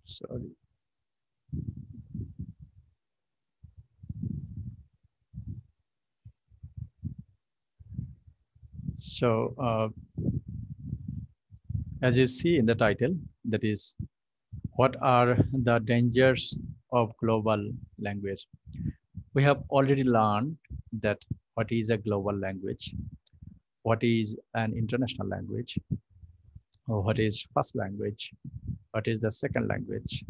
Sorry. So, as you see in the title, that is, what are the dangers of global language? We have already learned that what is a global language, what is an international language, or what is first language, what is the second language.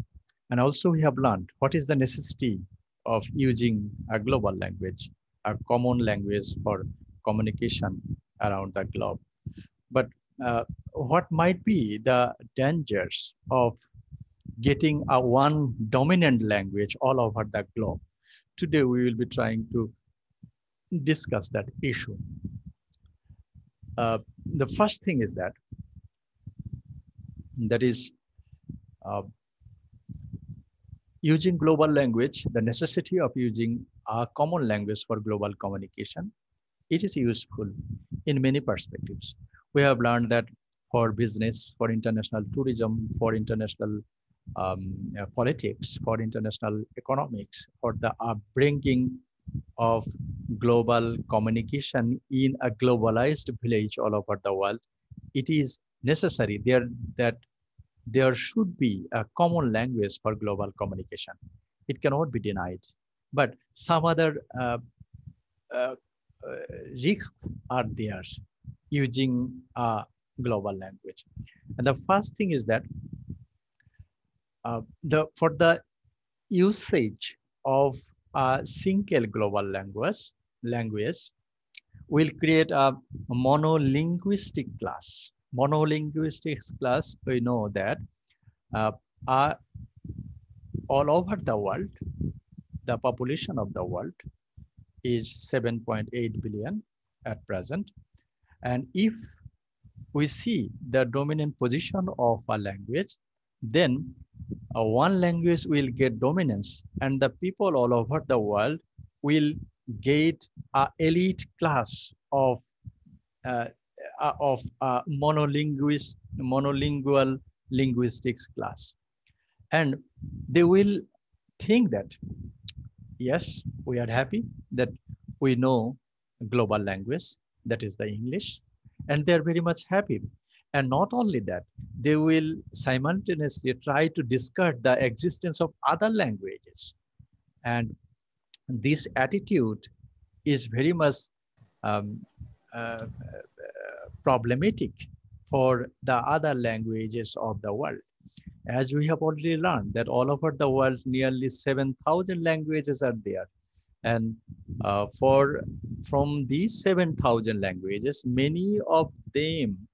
And also we have learned what is the necessity of using a global language, a common language for communication around the globe. But what might be the dangers of getting a one dominant language all over the globe? Today we will be trying to discuss that issue. The first thing is that is using global language, the necessity of using a common language for global communication. It is useful in many perspectives. We have learned that for business, for international tourism, for international politics, for international economics, for the upbringing of global communication in a globalized village all over the world, it is necessary that there should be a common language for global communication. It cannot be denied. But some other risks are there using a global language. And the first thing is that for the usage of a single global language will create a monolinguistic class. Monolinguistic class, we know that all over the world, the population of the world is 7.8 billion at present. And if we see the dominant position of a language, then one language will get dominance, and the people all over the world will get an elite class of monolingual linguistics class. And they will think that, yes, we are happy that we know global language, that is the English, and they're very much happy. And not only that, they will simultaneously try to discard the existence of other languages. And this attitude is very much problematic for the other languages of the world. As we have already learned that all over the world, nearly 7,000 languages are there. And from these 7,000 languages, many of them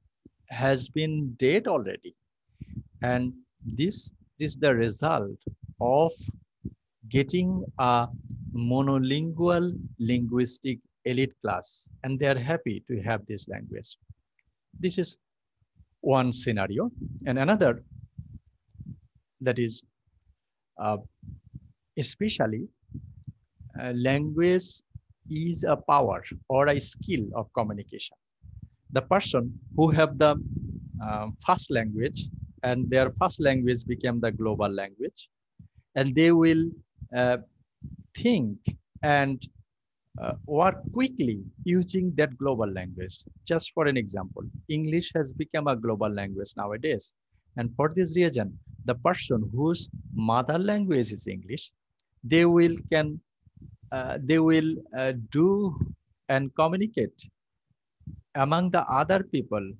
has been dead already. And this is the result of getting a monolingual linguistic elite class, and they are happy to have this language. This is one scenario. And another, that is especially language is a power or a skill of communication. The person who have the first language, and their first language became the global language, and they will think and work quickly using that global language. Just for an example, English has become a global language nowadays. And for this reason, the person whose mother language is English, they will do and communicate among the other people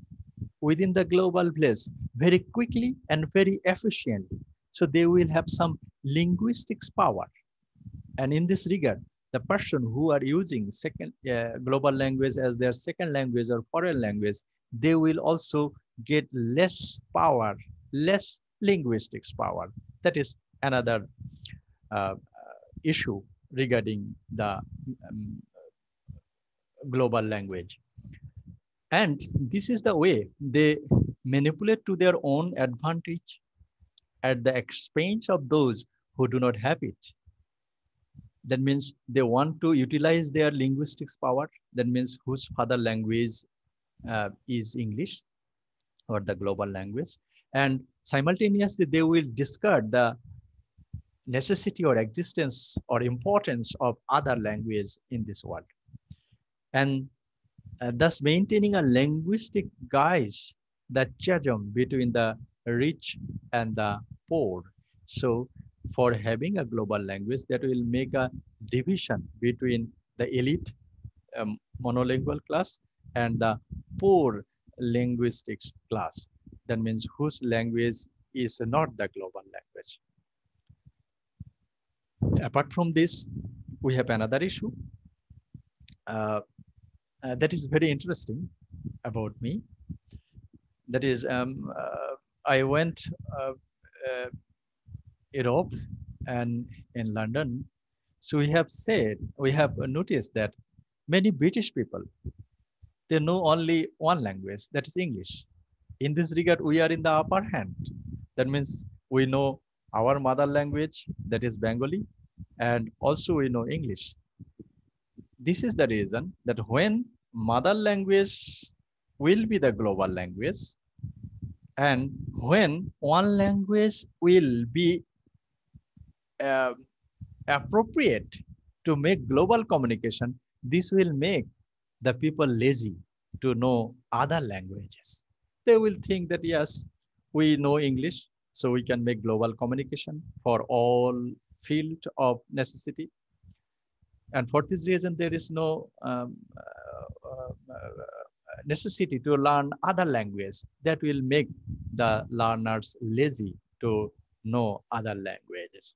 within the global place very quickly and very efficiently. So they will have some linguistics power. And in this regard, the person who are using second global language as their second language or foreign language, they will also get less power, less linguistics power. That is another issue regarding the global language. And this is the way they manipulate to their own advantage at the expense of those who do not have it. That means they want to utilize their linguistics power. That means whose father language is English or the global language. And Simultaneously, they will discard the necessity or existence or importance of other language in this world. And thus maintaining a linguistic guise, the chasm between the rich and the poor. So for having a global language, that will make a division between the elite monolingual class and the poor linguistics class. That means whose language is not the global language. Apart from this, we have another issue that is very interesting about me. That is, I went uh, Europe and in London. So we have noticed that many British people, they know only one language, that is English. In this regard, we are in the upper hand. That means we know our mother language, that is Bengali, and also we know English. This is the reason that when mother language will be the global language, and when one language will be uh, appropriate to make global communication, this will make the people lazy to know other languages. They will think that, yes, we know English, so we can make global communication for all field of necessity. And for this reason, there is no necessity to learn other language that will make the learners lazy to know other languages.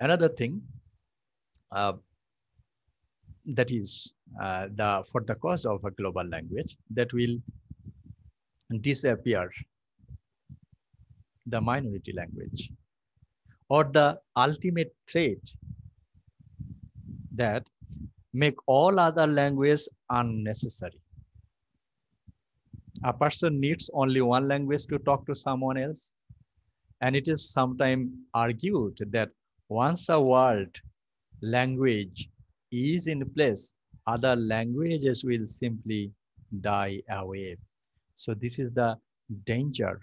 Another thing uh, that is for the cause of a global language that will disappear the minority language, or the ultimate threat that make all other languages unnecessary. A person needs only one language to talk to someone else. And it is sometimes argued that once a world language is in place, other languages will simply die away. So this is the danger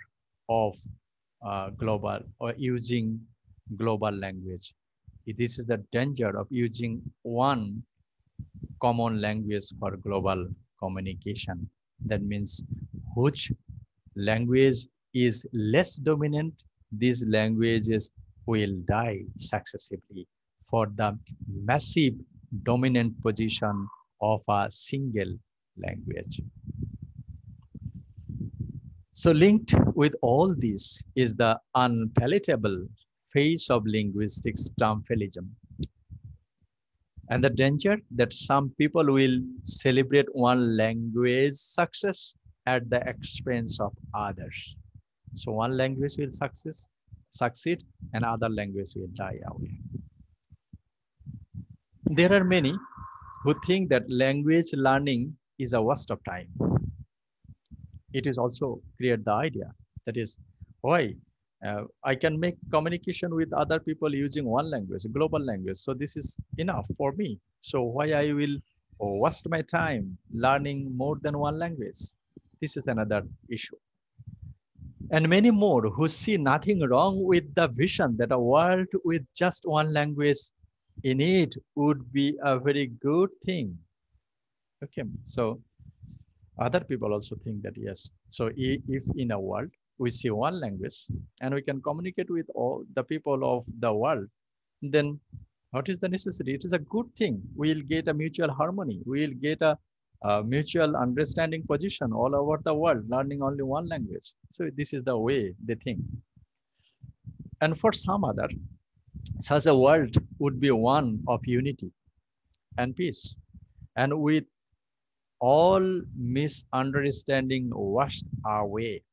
of global or using global language. This is the danger of using one common language for global communication. That means which language is less dominant, these languages will die successively for the massive dominant position of a single language. So linked with all this is the unpalatable face of linguistics triumphalism, and the danger that some people will celebrate one language success at the expense of others. So one language will succeed and other language will die away. There are many who think that language learning is a waste of time. It is also create the idea that is why I can make communication with other people using one language, a global language. So this is enough for me. So why I will waste my time learning more than one language? This is another issue. And many more who see nothing wrong with the vision that a world with just one language in it would be a very good thing. Okay, so other people also think that yes. So if in a world we see one language and we can communicate with all the people of the world, then what is the necessity? It is a good thing. We'll get a mutual harmony. We'll get a mutual understanding position all over the world, learning only one language. So this is the way they think. And for some other, such a world would be one of unity and peace. And with all misunderstanding washed away.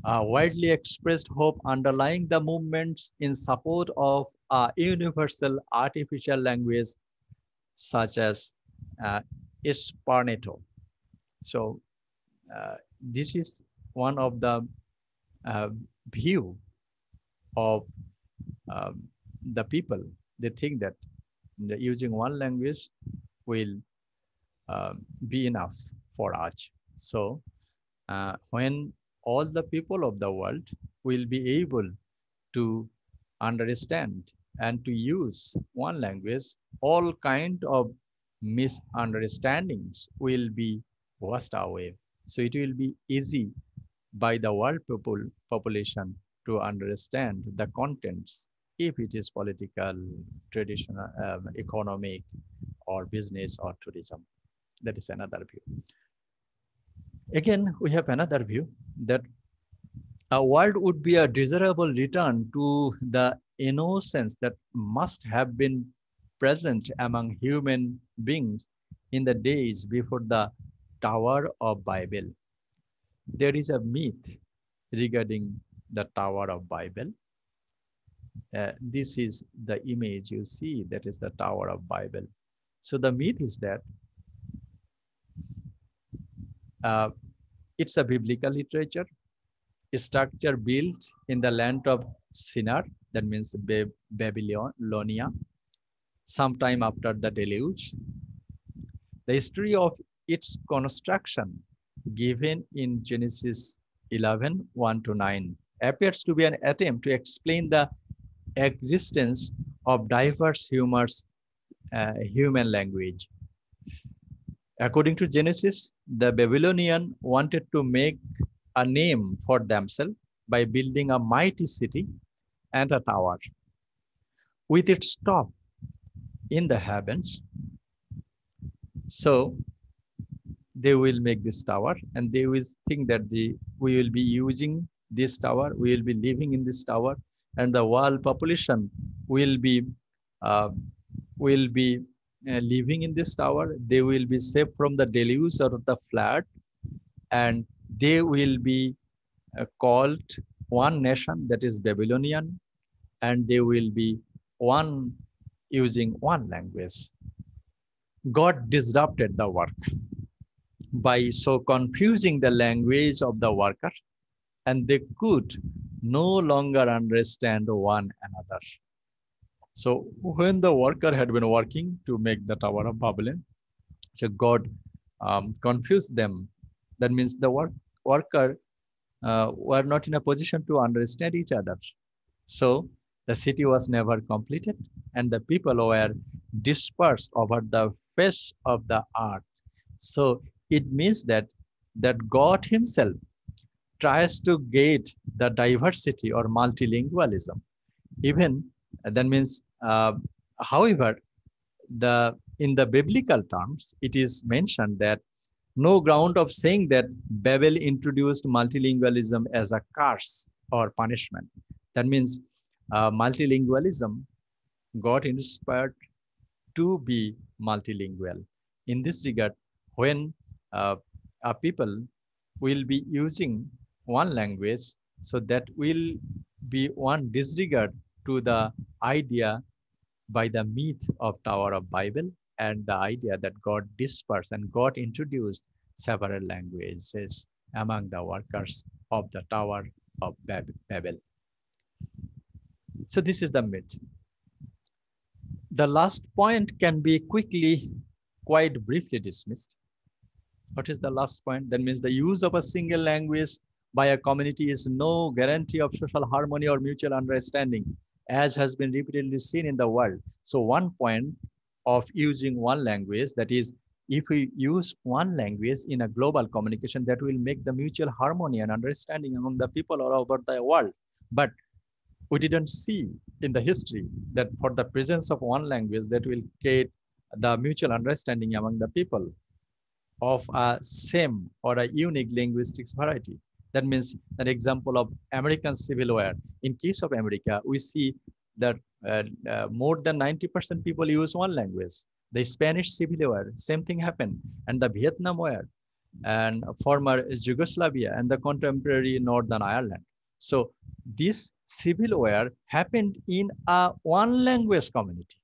A widely expressed hope underlying the movements in support of a universal artificial language such as Esperanto. So this is one of the view of the people. They think that using one language will be enough for us. So when all the people of the world will be able to understand and to use one language, all kind of misunderstandings will be washed away. So it will be easy by the world population to understand the contents, if it is political, traditional, economic, or business or tourism. That is another view. Again, we have another view that a world would be a desirable return to the innocence that must have been present among human beings in the days before the Tower of Babel. There is a myth regarding the Tower of Babel. This is the image you see, that is the Tower of Babel. So the myth is that it's a biblical literature, a structure built in the land of Shinar, that means Babylonia, sometime after the deluge. The history of its construction, given in Genesis 11, 1-9, appears to be an attempt to explain the existence of diverse human language. According to Genesis, the Babylonian wanted to make a name for themselves by building a mighty city and a tower with its top in the heavens. So they will make this tower, and they will think that we will be using this tower, we will be living in this tower, and the world population will be living in this tower. They will be saved from the deluge or the flood, and they will be called one nation, that is Babylonian, and they will be one using one language. God disrupted the work by so confusing the language of the worker, and they could no longer understand one another. So when the worker had been working to make the Tower of Babylon, so God confused them. That means the worker were not in a position to understand each other. So the city was never completed, and the people were dispersed over the face of the earth. So it means that God himself tries to get the diversity or multilingualism. Even that means, however, in the biblical terms, it is mentioned that no ground of saying that Babel introduced multilingualism as a curse or punishment. That means multilingualism got inspired to be multilingual. In this regard, when a people will be using one language, so that will be one disregard to the idea by the myth of Tower of Babel, and the idea that God dispersed and God introduced several languages among the workers of the Tower of Babel. So this is the myth. The last point can be quite briefly dismissed. What is the last point? That means the use of a single language by a community is no guarantee of social harmony or mutual understanding, as has been repeatedly seen in the world. So one point of using one language, that is, if we use one language in a global communication, that will make the mutual harmony and understanding among the people all over the world. But we didn't see in the history that for the presence of one language that will create the mutual understanding among the people of a same or a unique linguistics variety. That means an example of American Civil War. In case of America, we see that more than 90% people use one language. The Spanish Civil War, same thing happened. And the Vietnam War, and former Yugoslavia, and the contemporary Northern Ireland. So this civil war happened in a one language community.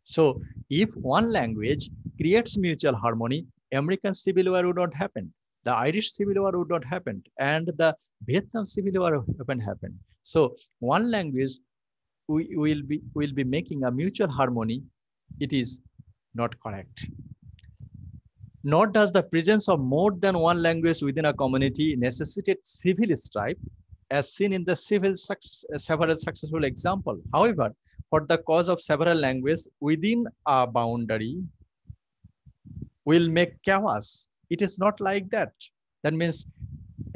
So if one language creates mutual harmony, American Civil War would not happen. The Irish Civil War would not happen, and the Vietnam Civil War wouldn't happen. So one language will be making a mutual harmony. It is not correct. Nor does the presence of more than one language within a community necessitate civil strife, as seen in the several successful examples. However, for the cause of several languages within a boundary will make chaos. It is not like that. That means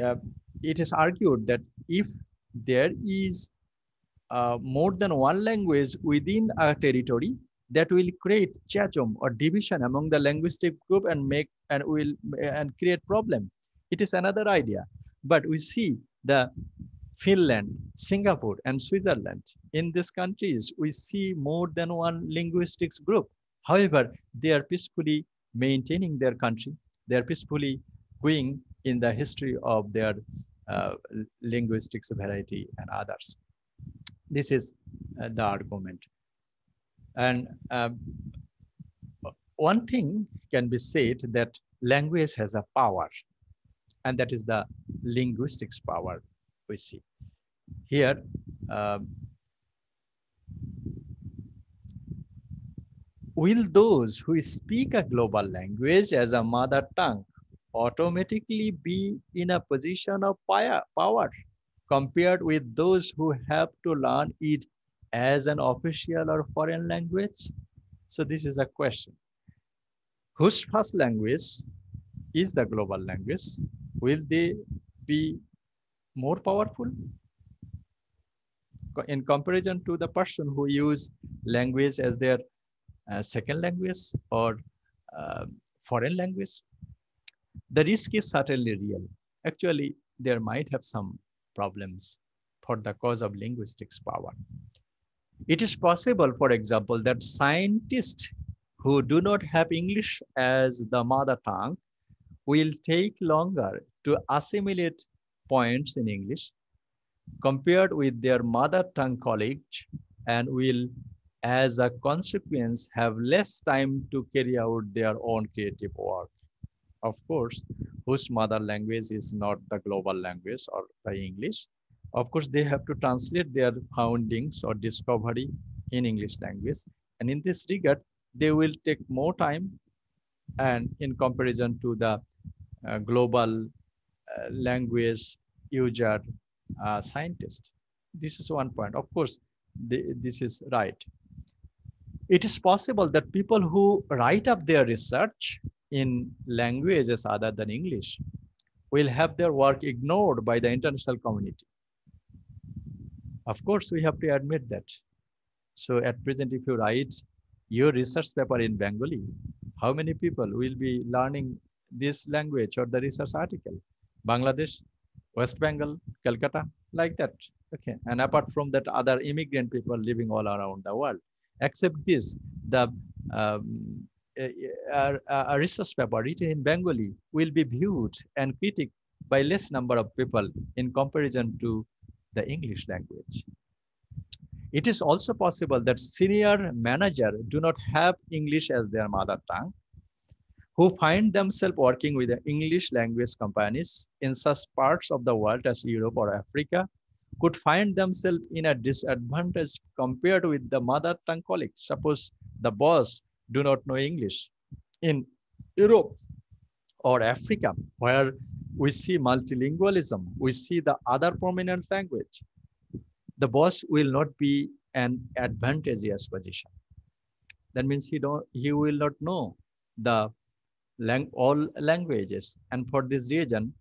uh, it is argued that if there is more than one language within a territory, that will create chasm or division among the linguistic group and create problem. It is another idea. But we see the Finland, Singapore, and Switzerland. In these countries, we see more than one linguistics group. However, they are peacefully maintaining their country. They are peacefully going in the history of their uh, linguistics variety and others. This is the argument. And one thing can be said that language has a power, and that is the linguistics power we see. Here, will those who speak a global language as a mother tongue automatically be in a position of power compared with those who have to learn it as an official or foreign language? So this is a question. Whose first language is the global language? Will they be more powerful in comparison to the person who use language as their second language or foreign language? The risk is certainly real. Actually, there might have some problems for the cause of linguistics power. It is possible, for example, that scientists who do not have English as the mother tongue will take longer to assimilate points in English compared with their mother tongue colleagues, and will, as a consequence, have less time to carry out their own creative work. Of course, whose mother language is not the global language or the English, of course, they have to translate their foundings or discovery in English language. And in this regard, they will take more time and in comparison to the global language user scientist. This is one point. Of course, this is right. It is possible that people who write up their research in languages other than English will have their work ignored by the international community. Of course, we have to admit that. So at present, if you write your research paper in Bengali, how many people will be learning this language or the research article? Bangladesh, West Bengal, Calcutta, like that. Okay. And apart from that, other immigrant people living all around the world. Except this, the a research paper written in Bengali will be viewed and critiqued by less number of people in comparison to the English language. It is also possible that senior managers do not have English as their mother tongue, who find themselves working with the English language companies in such parts of the world as Europe or Africa, could find themselves in a disadvantage compared with the mother tongue colleagues. Suppose the boss do not know English in Europe or Africa, where we see multilingualism, we see the other prominent language. The boss will not be an advantageous position. That means he will not know the all languages. And for this reason,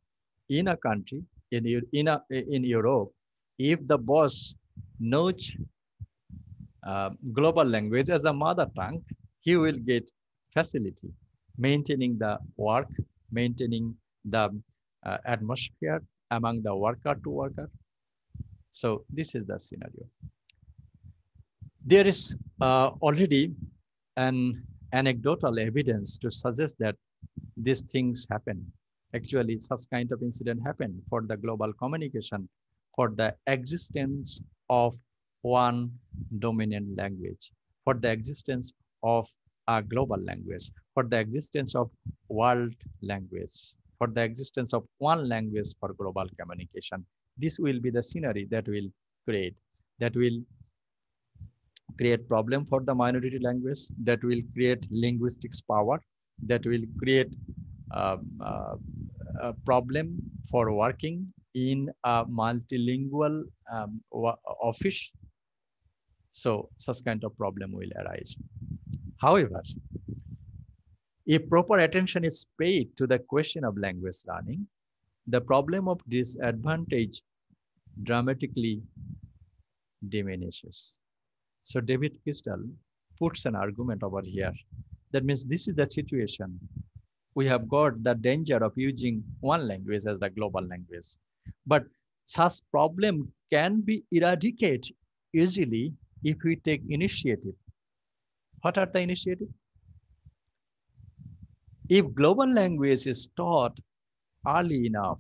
in a country, in Europe, if the boss knows global language as a mother tongue, he will get facility maintaining the work, maintaining the atmosphere among the worker to worker. So this is the scenario. There is already an anecdotal evidence to suggest that these things happen. Actually, such kind of incident happen for the global communication, for the existence of one dominant language, for the existence of a global language, for the existence of world language, for the existence of one language for global communication. This will be the scenery that will create problem for the minority language, that will create linguistics power, that will create a problem for working in a multilingual office. So such kind of problem will arise. However, if proper attention is paid to the question of language learning, the problem of disadvantage dramatically diminishes. So David Crystal puts an argument over here. That means this is the situation. We have got the danger of using one language as the global language. But such problem can be eradicated easily if we take initiative. What are the initiative? If global language is taught early enough,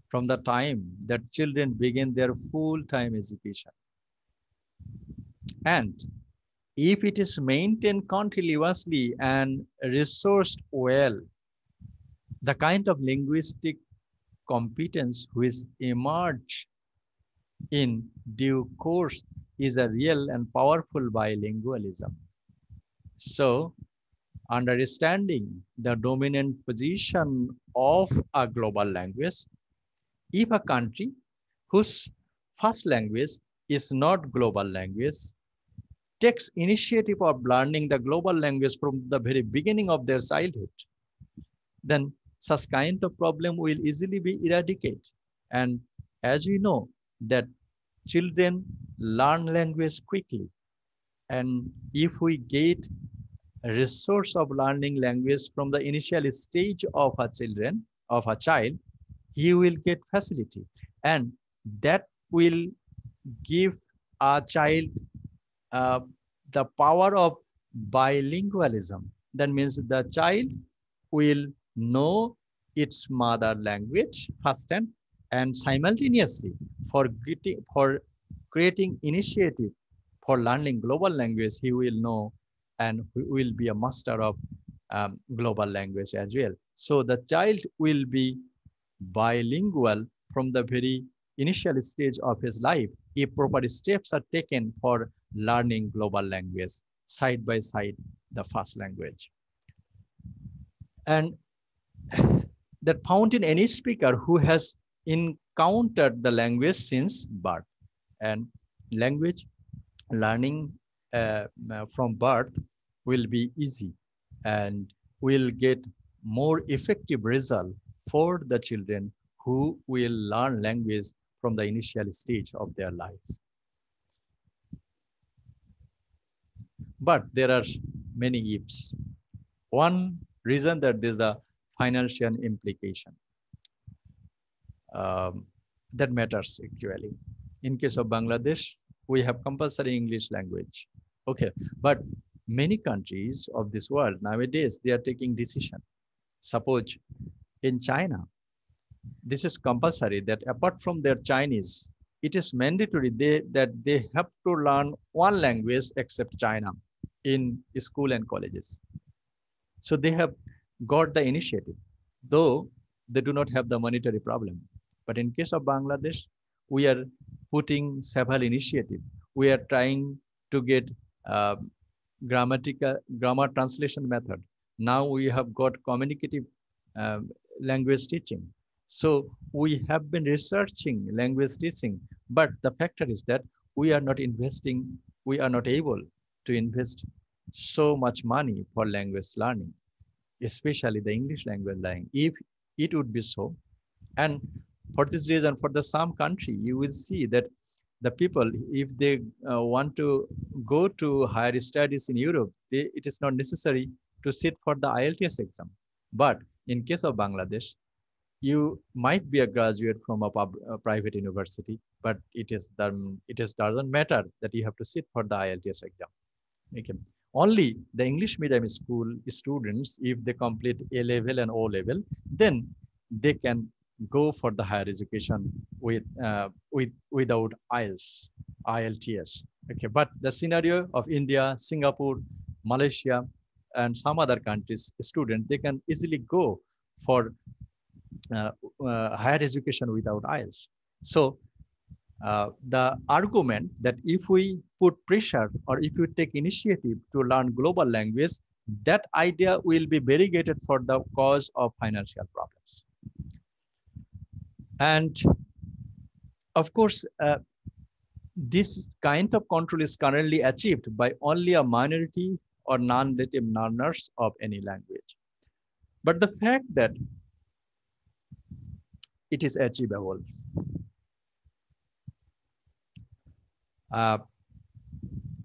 from the time that children begin their full-time education, and if it is maintained continuously and resourced well, the kind of linguistic competence which emerge in due course is a real and powerful bilingualism. So, understanding the dominant position of a global language, if a country whose first language is not global language takes initiative of learning the global language from the very beginning of their childhood, then such kind of problem will easily be eradicated. And as we know that children learn language quickly, and if we get a resource of learning language from the initial stage of a child, he will get facility, and that will give a child the power of bilingualism. That means the child will know its mother language first and simultaneously for creating initiative for learning global language, he will know and will be a master of global language as well. So the child will be bilingual from the very initial stage of his life if proper steps are taken for learning global language side by side the first language. And that found in any speaker who has encountered the language since birth. And language learning from birth will be easy and will get more effective result for the children who will learn language from the initial stage of their life. But there are many ifs. One reason that there's the financial implication that matters actually. In case of Bangladesh, we have compulsory English language. Okay, but many countries of this world nowadays, they are taking decision. Suppose in China, this is compulsory that apart from their Chinese, it is mandatory that they have to learn one language except China in school and colleges. So they have got the initiative, though they do not have the monetary problem. But in case of Bangladesh, we are putting several initiatives. We are trying to get grammar translation method. Now we have got communicative language teaching. So we have been researching language teaching, but the factor is that we are not investing, we are not able to invest so much money for language learning, especially the English language learning. If it would be so, and for this reason, for the some country, you will see that the people, if they want to go to higher studies in Europe, it is not necessary to sit for the IELTS exam. But in case of Bangladesh, you might be a graduate from a private university, but it doesn't matter that you have to sit for the IELTS exam. Okay. Only the English medium school students, if they complete A level and O level, then they can go for the higher education without IELTS. Okay, but the scenario of India, Singapore, Malaysia, and some other countries, students, they can easily go for higher education without IELTS. So the argument that if we put pressure or if we take initiative to learn global language, that idea will be variegated for the cause of financial problems. And of course, this kind of control is currently achieved by only a minority or non-native learners of any language. But the fact that it is achievable,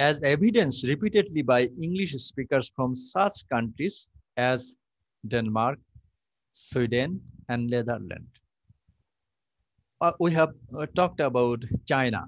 as evidenced repeatedly by English speakers from such countries as Denmark, Sweden, and Netherlands. We have talked about China.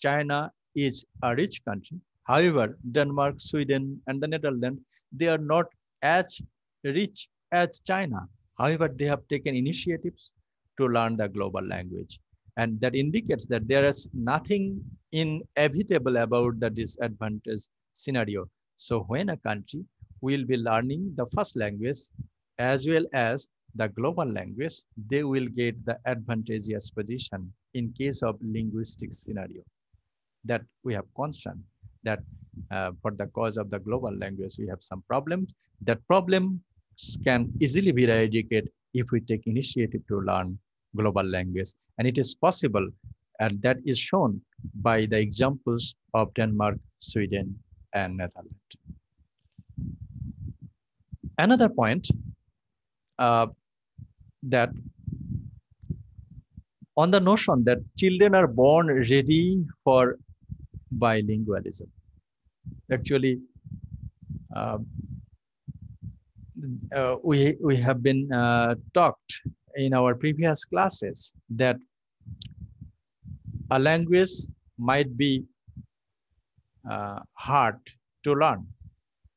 China is a rich country. However, Denmark, Sweden, and the Netherlands, they are not as rich as China. However, they have taken initiatives to learn the global language. And that indicates that there is nothing inevitable about the disadvantage scenario. So when a country will be learning the first language as well as the global language, they will get the advantageous position in case of linguistic scenario. That we have concern that for the cause of the global language, we have some problems. That problem can easily be eradicated if we take initiative to learn global language. And it is possible, and that is shown by the examples of Denmark, Sweden, and Netherlands. Another point that on the notion that children are born ready for bilingualism. Actually, we have been talked in our previous classes that a language might be hard to learn.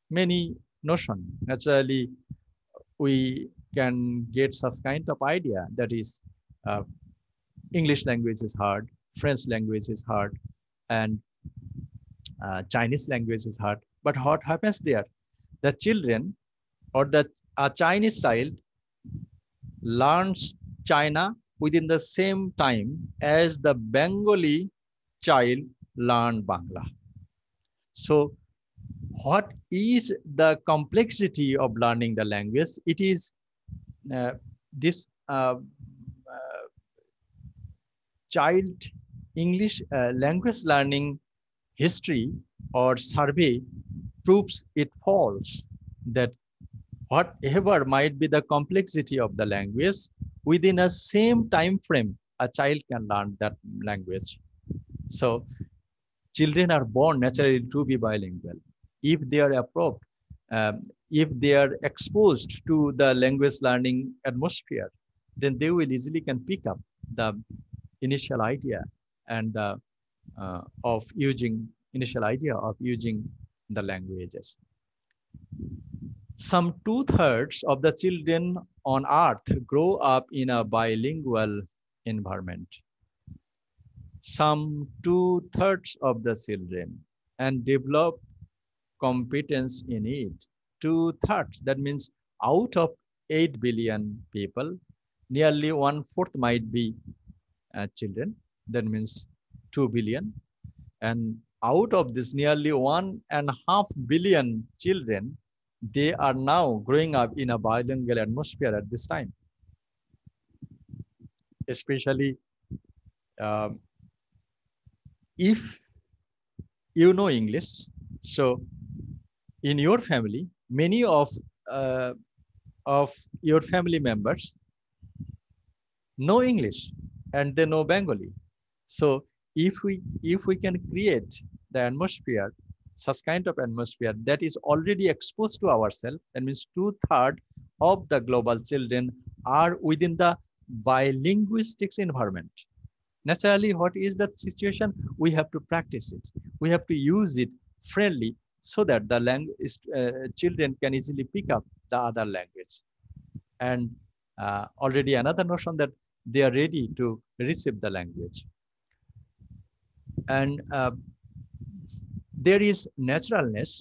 Many notions. Naturally, we can get such kind of idea, that is English language is hard, French language is hard, and Chinese language is hard. But what happens there? The children or a Chinese child learns China within the same time as the Bengali child learned Bangla. So what is the complexity of learning the language? It is this child English language learning history or survey proves it false, that whatever might be the complexity of the language, within a same time frame, a child can learn that language. So children are born naturally to be bilingual. If they are approved, if they are exposed to the language learning atmosphere, then they will easily can pick up the initial idea and the initial idea of using the languages. Some 2/3 of the children on earth grow up in a bilingual environment. Some 2/3 of the children and develop competence in it. 2/3, that means out of 8 billion people, nearly 1/4 might be children. That means 2 billion. And out of this nearly 1.5 billion children, they are now growing up in a bilingual atmosphere at this time. Especially if you know English, so in your family, many of your family members know English and they know Bengali. So if we can create the atmosphere, such kind of atmosphere that is already exposed to ourselves, that means 2/3 of the global children are within the bilinguistics environment. Naturally, what is the situation? We have to practice it. We have to use it friendly so that the language children can easily pick up the other language. And already another notion that they are ready to receive the language. And there is naturalness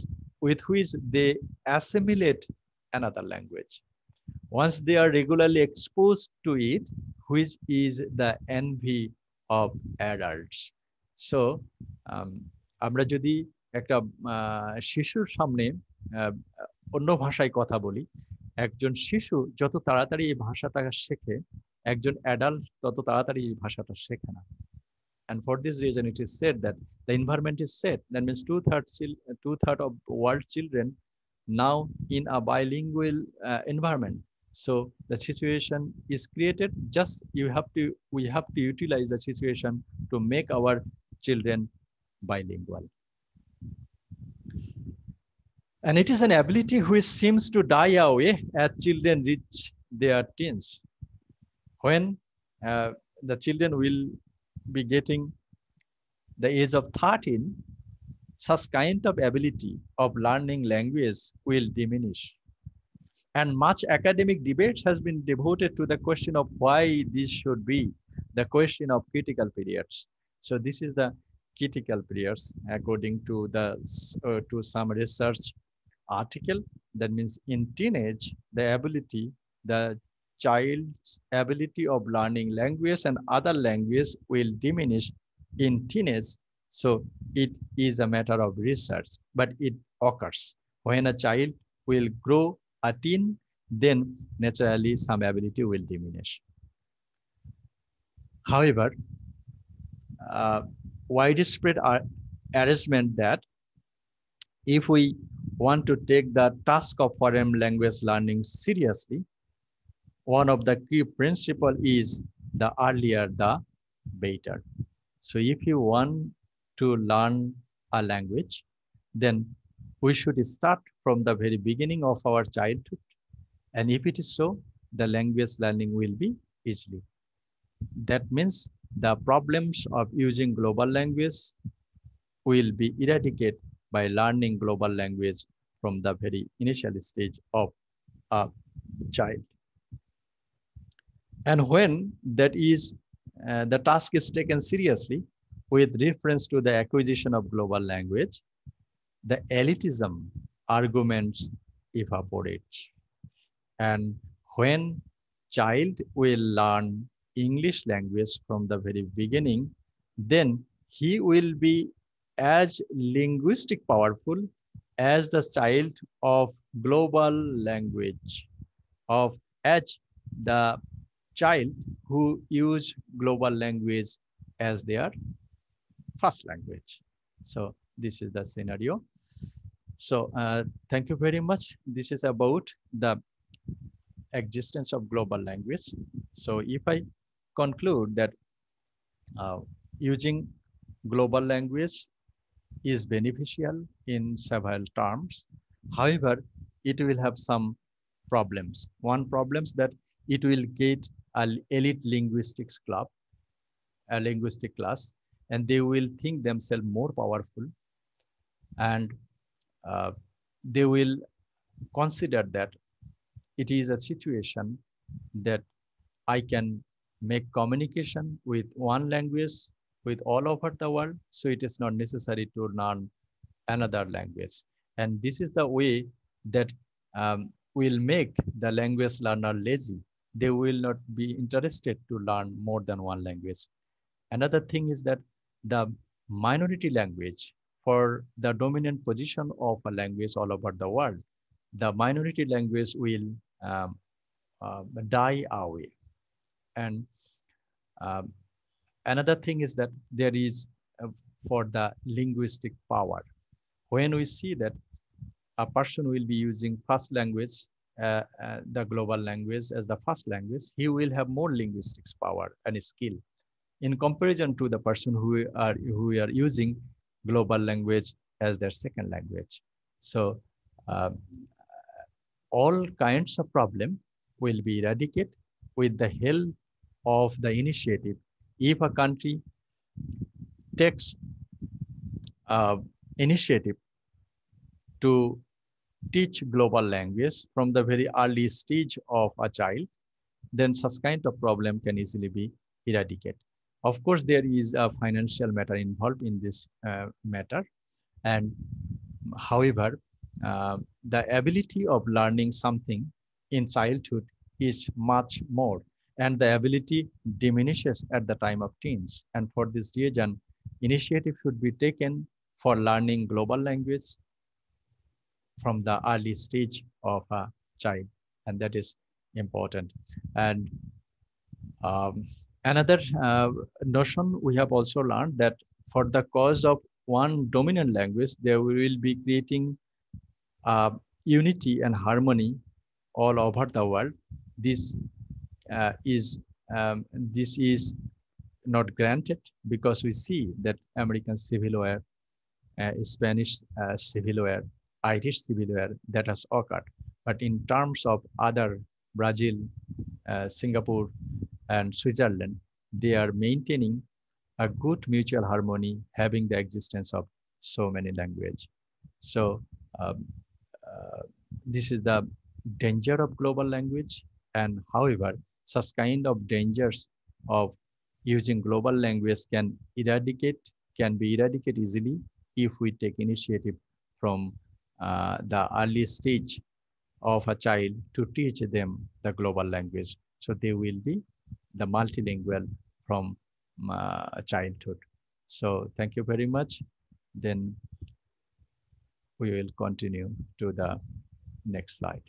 with which they assimilate another language. Once they are regularly exposed to it, which is the envy of adults. So, আমরা যদি একটা শিশুর সামনে অন্য ভাষায় কথা বলি, একজন শিশু যত তাড়াতাড়ি এই ভাষাটা শেখে, একজন অ্যাডাল্ট তত তাড়াতাড়ি এই ভাষাটা শেখে না। And for this reason, it is said that the environment is set. That means two-thirds of world children now in a bilingual environment. So the situation is created. Just we have to utilize the situation to make our children bilingual. And it is an ability which seems to die away as children reach their teens. When the children will be getting the age of 13, such kind of ability of learning language will diminish. And much academic debate has been devoted to the question of why this should be, the question of critical periods. So this is the critical periods according to to some research article. That means in teenage, the child's ability of learning language and other language will diminish in teenage. So it is a matter of research, but it occurs. When a child will grow a teen, then naturally some ability will diminish. However, widespread arrangement that if we want to take the task of foreign language learning seriously, one of the key principles is the earlier the better. So if you want to learn a language, then we should start from the very beginning of our childhood. And if it is so, the language learning will be easily. That means the problems of using global language will be eradicated by learning global language from the very initial stage of a child. And when that is the task is taken seriously with reference to the acquisition of global language, the elitism arguments evaporate. And when child will learn English language from the very beginning, then he will be as linguistic powerful as the child of global language, as the child who use global language as their first language. So this is the scenario. So thank you very much. This is about the existence of global language. So if I conclude that using global language is beneficial in several terms. However, it will have some problems. One problem is that it will get an elite linguistics club, a linguistic class, and they will think themselves more powerful, and they will consider that it is a situation that I can make communication with one language with all over the world, so it is not necessary to learn another language. And this is the way that will make the language learner lazy. They will not be interested to learn more than one language. Another thing is that the minority language, for the dominant position of a language all over the world, the minority language will die away. And another thing is that there is for the linguistic power. When we see that a person will be using first language, the global language as the first language, he will have more linguistics power and skill in comparison to the person who are using global language as their second language. So all kinds of problem will be eradicated with the help of the initiative. If a country takes initiative to teach global language from the very early stage of a child, then such kind of problem can easily be eradicated. Of course, there is a financial matter involved in this matter. And however, the ability of learning something in childhood is much more, and the ability diminishes at the time of teens. And for this reason, initiative should be taken for learning global language from the early stage of a child, and that is important. And um, another notion we have also learned that for the cause of one dominant language, there will be creating unity and harmony all over the world. This is this is not granted, because we see that American Civil War, Spanish Civil War, Irish Civil War that has occurred. But in terms of other, Brazil, Singapore, and Switzerland, they are maintaining a good mutual harmony, having the existence of so many languages. So um, this is the danger of global language. And however, such kind of dangers of using global language can be eradicated easily if we take initiative from the early stage of a child to teach them the global language. So they will be the multilingual from childhood. So thank you very much. Then we will continue to the next slide.